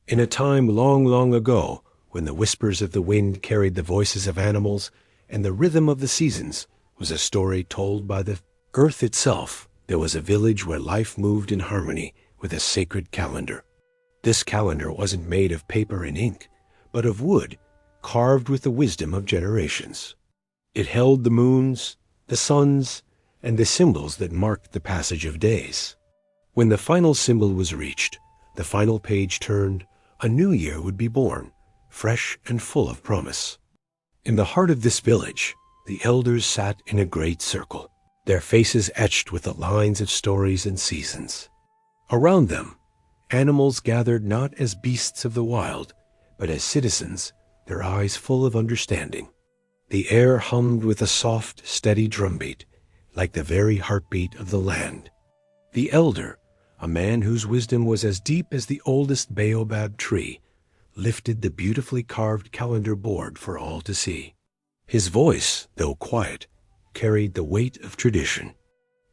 In a time long, long ago, when the whispers of the wind carried the voices of animals and the rhythm of the seasons was a story told by the earth itself, there was a village where life moved in harmony with a sacred calendar. This calendar wasn't made of paper and ink, but of wood, carved with the wisdom of generations. It held the moons, the suns, and the symbols that marked the passage of days. When the final symbol was reached, the final page turned, a new year would be born, fresh and full of promise. In the heart of this village, the elders sat in a great circle, their faces etched with the lines of stories and seasons. Around them, animals gathered not as beasts of the wild, but as citizens, their eyes full of understanding. The air hummed with a soft, steady drumbeat, like the very heartbeat of the land. The elder, a man whose wisdom was as deep as the oldest baobab tree, lifted the beautifully carved calendar board for all to see. His voice, though quiet, carried the weight of tradition.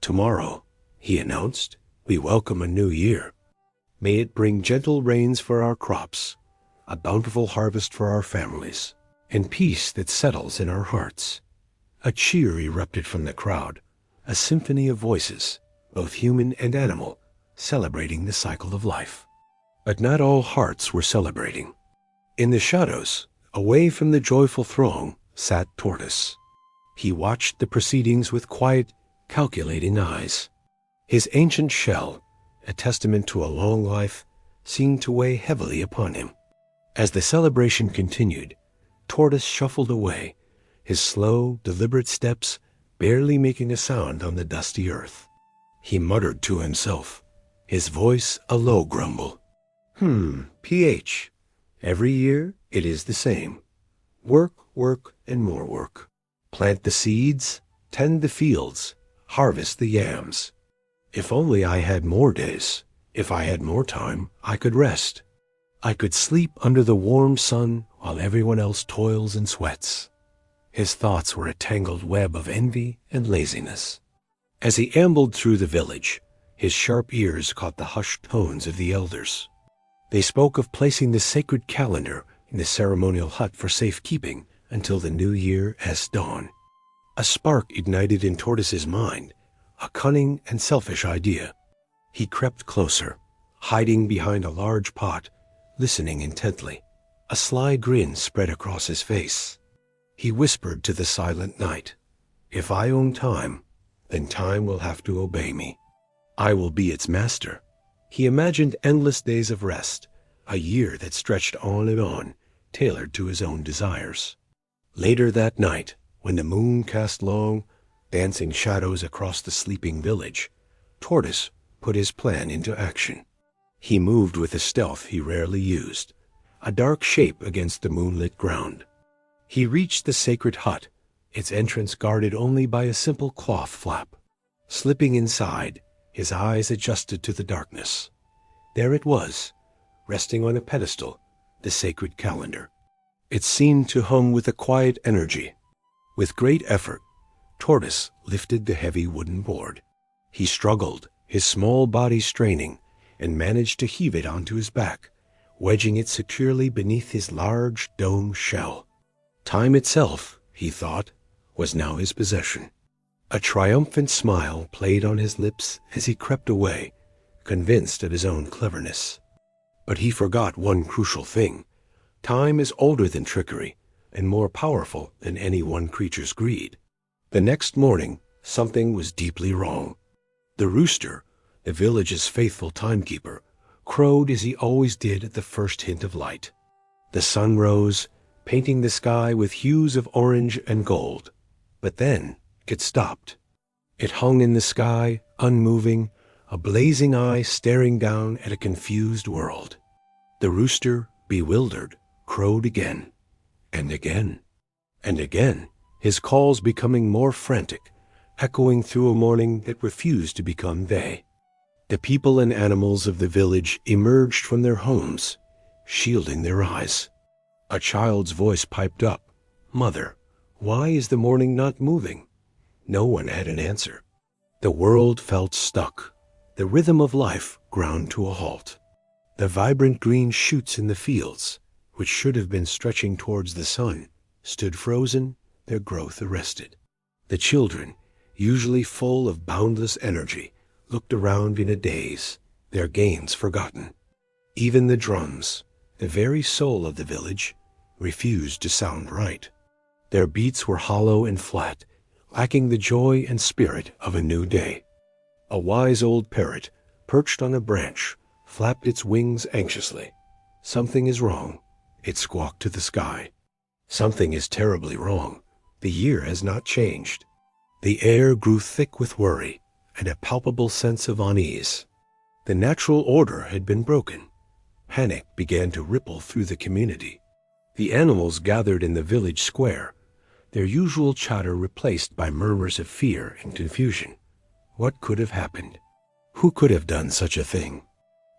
"Tomorrow," he announced, "we welcome a new year. May it bring gentle rains for our crops, a bountiful harvest for our families, and peace that settles in our hearts." A cheer erupted from the crowd, a symphony of voices, both human and animal, celebrating the cycle of life. But not all hearts were celebrating. In the shadows, away from the joyful throng, sat Tortoise. He watched the proceedings with quiet, calculating eyes. His ancient shell, a testament to a long life, seemed to weigh heavily upon him. As the celebration continued, Tortoise shuffled away, his slow, deliberate steps barely making a sound on the dusty earth. He muttered to himself, his voice a low grumble. PH. Every year it is the same. Work, work, and more work. Plant the seeds, tend the fields, harvest the yams. If only I had more days, if I had more time, I could rest. I could sleep under the warm sun while everyone else toils and sweats. His thoughts were a tangled web of envy and laziness. As he ambled through the village, his sharp ears caught the hushed tones of the elders. They spoke of placing the sacred calendar in the ceremonial hut for safekeeping until the new year as dawn. A spark ignited in Tortoise's mind, a cunning and selfish idea. He crept closer, hiding behind a large pot, listening intently. A sly grin spread across his face. He whispered to the silent night, "If I own time, then time will have to obey me. I will be its master." He imagined endless days of rest, a year that stretched on and on, tailored to his own desires. Later that night, when the moon cast long, dancing shadows across the sleeping village, Tortoise put his plan into action. He moved with a stealth he rarely used, a dark shape against the moonlit ground. He reached the sacred hut, its entrance guarded only by a simple cloth flap. Slipping inside, his eyes adjusted to the darkness. There it was, resting on a pedestal, the sacred calendar. It seemed to hum with a quiet energy. With great effort, Tortoise lifted the heavy wooden board. He struggled, his small body straining, and managed to heave it onto his back, wedging it securely beneath his large dome shell. Time itself, he thought, was now his possession. A triumphant smile played on his lips as he crept away, convinced of his own cleverness. But he forgot one crucial thing. Time is older than trickery, and more powerful than any one creature's greed. The next morning, something was deeply wrong. The rooster, the village's faithful timekeeper, crowed as he always did at the first hint of light. The sun rose, painting the sky with hues of orange and gold. But then it stopped. It hung in the sky, unmoving, a blazing eye staring down at a confused world. The rooster, bewildered, crowed again, and again, and again, his calls becoming more frantic, echoing through a morning that refused to become they. The people and animals of the village emerged from their homes, shielding their eyes. A child's voice piped up, "Mother, why is the morning not moving?" No one had an answer. The world felt stuck. The rhythm of life ground to a halt. The vibrant green shoots in the fields, which should have been stretching towards the sun, stood frozen, their growth arrested. The children, usually full of boundless energy, looked around in a daze, their gains forgotten. Even the drums, the very soul of the village, refused to sound right. Their beats were hollow and flat, lacking the joy and spirit of a new day. A wise old parrot, perched on a branch, flapped its wings anxiously. "Something is wrong," it squawked to the sky. "Something is terribly wrong. The year has not changed." The air grew thick with worry and a palpable sense of unease. The natural order had been broken. Panic began to ripple through the community. The animals gathered in the village square, their usual chatter replaced by murmurs of fear and confusion. What could have happened? Who could have done such a thing?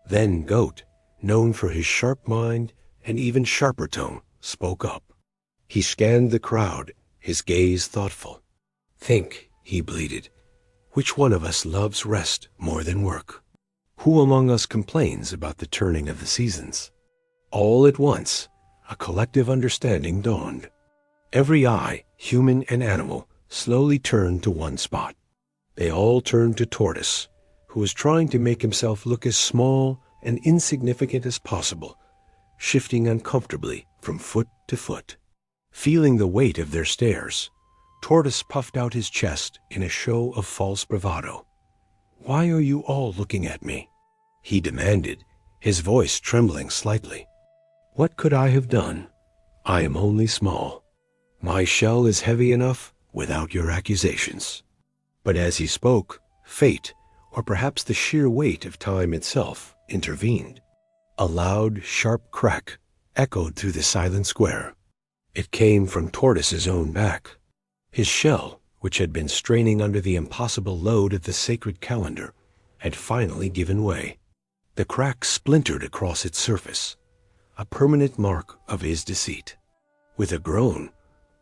Then Goat, known for his sharp mind and even sharper tone, spoke up. He scanned the crowd, his gaze thoughtful. "Think," he bleated, "which one of us loves rest more than work? Who among us complains about the turning of the seasons?" All at once, a collective understanding dawned. Every eye, human and animal, slowly turned to one spot. They all turned to Tortoise, who was trying to make himself look as small and insignificant as possible, shifting uncomfortably from foot to foot. Feeling the weight of their stares, Tortoise puffed out his chest in a show of false bravado. "Why are you all looking at me?" he demanded, his voice trembling slightly. "What could I have done? I am only small. My shell is heavy enough without your accusations." But as he spoke, fate, or perhaps the sheer weight of time itself, intervened. A loud, sharp crack echoed through the silent square. It came from Tortoise's own back. His shell, which had been straining under the impossible load of the sacred calendar, had finally given way. The crack splintered across its surface, a permanent mark of his deceit. With a groan,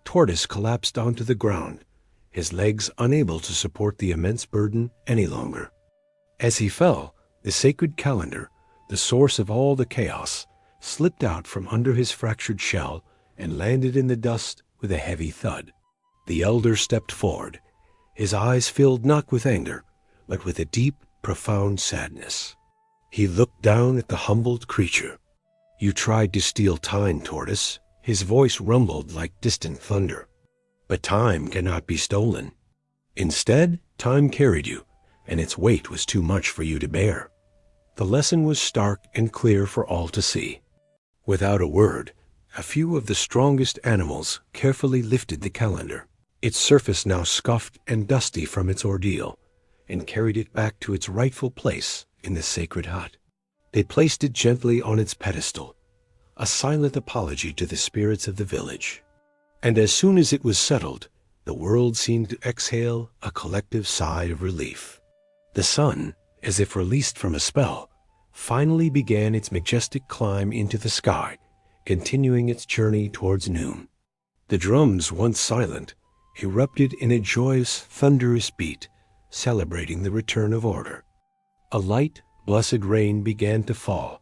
Tortoise collapsed onto the ground, his legs unable to support the immense burden any longer. As he fell, the sacred calendar, the source of all the chaos, slipped out from under his fractured shell and landed in the dust with a heavy thud. The elder stepped forward, his eyes filled not with anger, but with a deep, profound sadness. He looked down at the humbled creature. "You tried to steal time, Tortoise." His voice rumbled like distant thunder. "But time cannot be stolen. Instead, time carried you, and its weight was too much for you to bear." The lesson was stark and clear for all to see. Without a word, a few of the strongest animals carefully lifted the calendar, its surface now scuffed and dusty from its ordeal, and carried it back to its rightful place in the sacred hut. They placed it gently on its pedestal, a silent apology to the spirits of the village. And as soon as it was settled, the world seemed to exhale a collective sigh of relief. The sun, as if released from a spell, finally began its majestic climb into the sky, continuing its journey towards noon. The drums, once silent, erupted in a joyous, thunderous beat, celebrating the return of order. A light, blessed rain began to fall,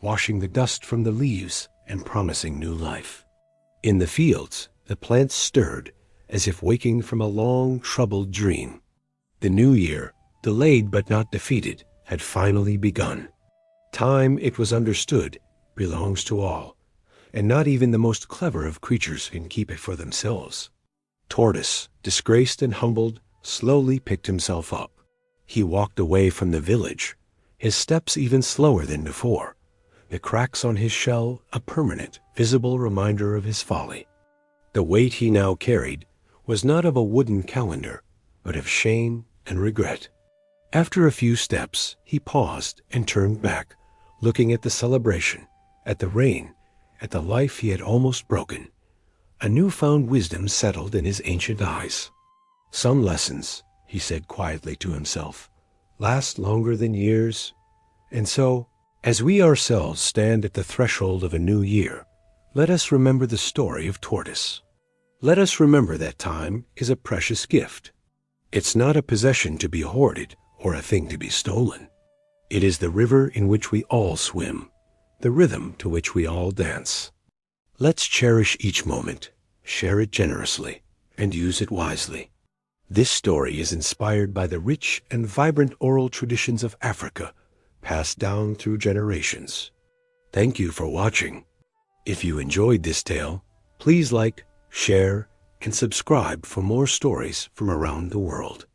washing the dust from the leaves and promising new life. In the fields, the plants stirred, as if waking from a long, troubled dream. The new year, delayed but not defeated, had finally begun. Time, it was understood, belongs to all, and not even the most clever of creatures can keep it for themselves. Tortoise, disgraced and humbled, slowly picked himself up. He walked away from the village, his steps even slower than before, the cracks on his shell a permanent, visible reminder of his folly. The weight he now carried was not of a wooden calendar, but of shame and regret. After a few steps, he paused and turned back, looking at the celebration, at the rain, at the life he had almost broken. A newfound wisdom settled in his ancient eyes. "Some lessons," he said quietly to himself, "last longer than years. And so, as we ourselves stand at the threshold of a new year, let us remember the story of Tortoise. Let us remember that time is a precious gift. It's not a possession to be hoarded or a thing to be stolen. It is the river in which we all swim, the rhythm to which we all dance. Let's cherish each moment, share it generously, and use it wisely. This story is inspired by the rich and vibrant oral traditions of Africa, passed down through generations. Thank you for watching. If you enjoyed this tale, please like, share, and subscribe for more stories from around the world.